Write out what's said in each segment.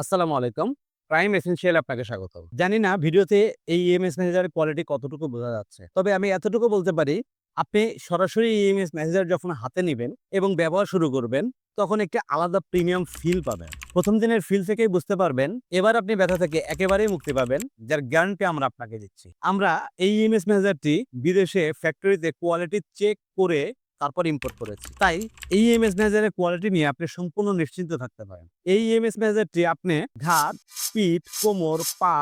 আসসালামু আলাইকুম। Prime essential আপনাকে স্বাগতম। জানি না ভিডিওতে এই ইএমএস মেসেঞ্জারের কোয়ালিটি কতটুকু বোঝা যাচ্ছে। তবে আমি এতটুকু বলতে পারি, আপনি সরাসরি ইএমএস মেসেঞ্জার যখন হাতে নিবেন এবং ব্যবহার শুরু করবেন, তখন একটি আলাদা প্রিমিয়াম ফিল পাবেন। ১ম দিনের ফিল থেকেই বুঝতে পারবেন, এবার আপনি ব্যথা থেকে একেবারেই মুক্তি পাবেন, যার গ্যারান্টি আমরা আপনাকে দিচ্ছি। আমরা এই ইএমএস মেসেঞ্জারটি বিদেশে ফ্যাক্টরিতে কোয়ালিটি চেক করে তারপর ইম্পোর্ট করেছি। তাই এই ইএমএস ম্যানেজারের কোয়ালিটি নিয়ে আপনি সম্পূর্ণ নিশ্চিন্ত থাকতে পারেন। এই ইএমএস ম্যানেজারটি আপনি ঘাড়, পিঠ, কোমর, পা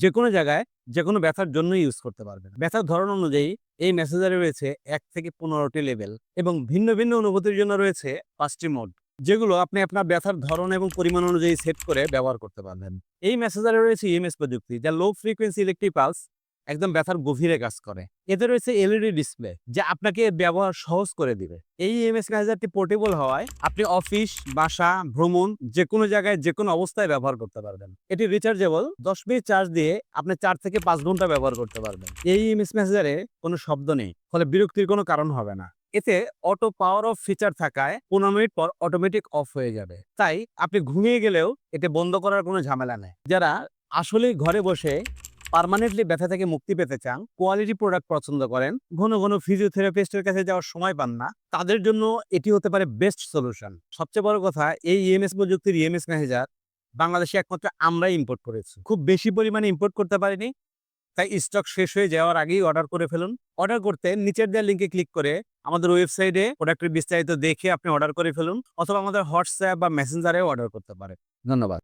যেকোনো জায়গায় যেকোনো ব্যথার জন্য ইউজ করতে পারবেন। ব্যথার ধরন অনুযায়ী এই মেসেঞ্জারে রয়েছে ১ থেকে ১৫টি লেভেল এবং ভিন্ন, ভিন্ন অনুভূতির জন্য রয়েছে ৫ টি মোড, যেগুলো আপনি আপনার ব্যথার ধরন এবং পরিমাণ অনুযায়ী সেট করে ব্যবহার করতে পারবেন। এই মেসেঞ্জারে রয়েছে ইএমএস প্রযুক্তি, যা লো ফ্রিকোয়েন্সি ইলেকট্রিক পালস একদম ব্যথার গভীরে কাজ করে। এতে রয়েছে এলইডি ডিসপ্লে, যা আপনাকে এর ব্যবহার সহজ করে দিবে। এই ইএমএস ম্যানেজারটি পোর্টেবল হওয়ায় আপনি অফিস, বাসা, ভ্রমণ যেকোনো জায়গায় যেকোনো অবস্থায় ব্যবহার করতে পারবেন। এটি রিচার্জেবল, ১০ মিনিট চার্জ দিয়ে আপনি ৪ থেকে ৫ ঘন্টা ব্যবহার করতে পারবেন। এই ইএমএস ম্যানেজারে কোনো শব্দ নেই, ফলে বিরক্তির কোনো কারণ হবে না। এতে অটো পাওয়ার অফ ফিচার থাকায় ১৫ মিনিট পর অটোমেটিক অফ হয়ে যাবে। তাই আপনি ঘুমিয়ে গেলেও এতে বন্ধ করার কোনো ঝামেলা নেই। যারা আসলেই ঘরে বসে পার্মানেন্টলি ব্যথা থেকে মুক্তি পেতে চান, কোয়ালিটি প্রোডাক্ট পছন্দ করেন, ঘন, ঘন ফিজিওথেরাপিস্টের কাছে যাওয়ার সময় পান না, তাদের জন্য এটি হতে পারে বেস্ট সলিউশন। সবচেয়ে বড় কথা, এই ইএমএস প্রযুক্তির ইএমএস ম্যানেজার বাংলাদেশে একমাত্র আমরাই ইম্পোর্ট করেছি। খুব বেশি পরিমাণে ইম্পোর্ট করতে পারিনি, তাই স্টক শেষ হয়ে যাওয়ার আগেই অর্ডার করে ফেলুন। অর্ডার করতে নিচের দেওয়া লিঙ্কে ক্লিক করে আমাদের ওয়েবসাইটে প্রোডাক্টের বিস্তারিত দেখে আপনি অর্ডার করে ফেলুন, অথবা আমাদের হোয়াটসঅ্যাপ বা মেসেঞ্জারেও অর্ডার করতে পারেন। ধন্যবাদ।